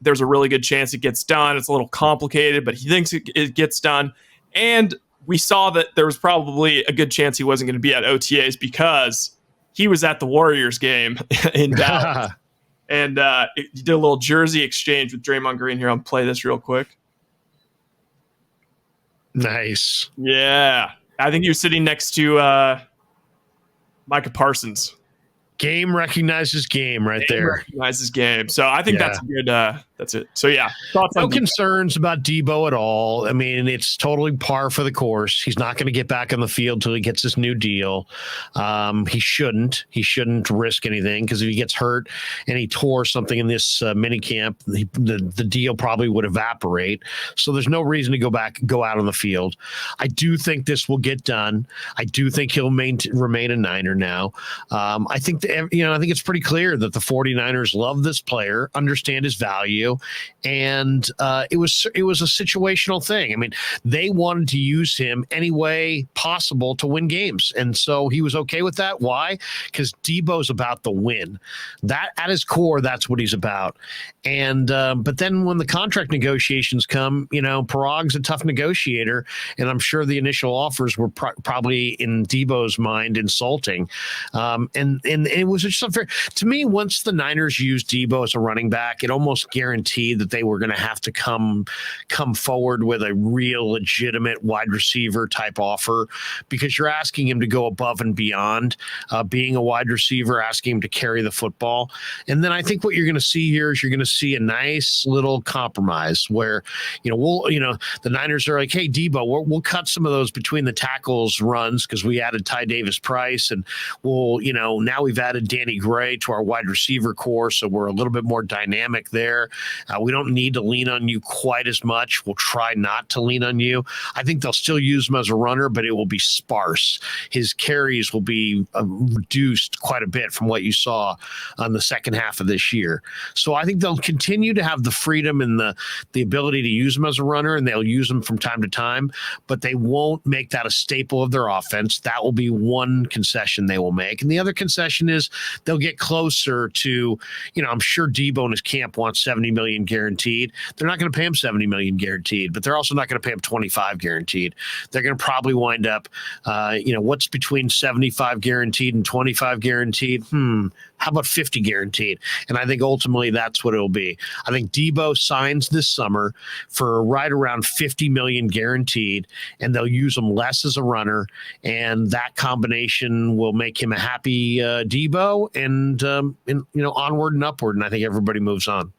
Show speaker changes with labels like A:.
A: there's a really good chance it gets done. It's a little complicated, but he thinks it gets done. And we saw that there was probably a good chance he wasn't going to be at OTAs because he was at the Warriors game in Dallas. And he did a little jersey exchange with Draymond Green. Here, I'll play this real quick.
B: Nice.
A: Yeah. I think he was sitting next to Micah Parsons.
B: Game recognizes game right there.
A: Recognizes game. So I think that's a good. That's it. So yeah,
B: no concerns about Deebo at all. I mean, it's totally par for the course. He's not going to get back on the field till he gets his new deal. He shouldn't. He shouldn't risk anything because if he gets hurt and he tore something in this mini camp, the deal probably would evaporate. So there's no reason to go out on the field. I do think this will get done. I do think he'll remain a Niner now. I think I think it's pretty clear that the 49ers love this player, understand his value, and it was a situational thing. I mean, they wanted to use him any way possible to win games, and so he was okay with that. Why? Because Deebo's about the win. That at his core, that's what he's about. And but then when the contract negotiations come, Parag's a tough negotiator, and I'm sure the initial offers were probably in Deebo's mind insulting. And it was just unfair to me. Once the Niners used Deebo as a running back, it almost guaranteed that they were going to have to come forward with a real legitimate wide receiver type offer, because you're asking him to go above and beyond being a wide receiver, asking him to carry the football. And then I think what you're going to see here is you're going to see a nice little compromise where, the Niners are like, hey, Deebo, we'll cut some of those between the tackles runs because we added Ty Davis Price, and now we've added Danny Gray to our wide receiver core, so we're a little bit more dynamic there. We don't need to lean on you quite as much. We'll try not to lean on you. I think they'll still use him as a runner, but it will be sparse. His carries will be reduced quite a bit from what you saw on the second half of this year. So I think they'll continue to have the freedom and the ability to use him as a runner, and they'll use him from time to time, but they won't make that a staple of their offense. That will be one concession they will make. And the other concession is they'll get closer to, I'm sure Deebo and his camp wants $70 million guaranteed. They're not going to pay him $70 million guaranteed, but they're also not going to pay him 25 guaranteed. They're going to probably wind up, what's between 75 guaranteed and 25 guaranteed? How about 50 guaranteed? And I think ultimately that's what it'll be. I think Deebo signs this summer for right around 50 million guaranteed, and they'll use him less as a runner. And that combination will make him a happy Deebo and onward and upward. And I think everybody moves on.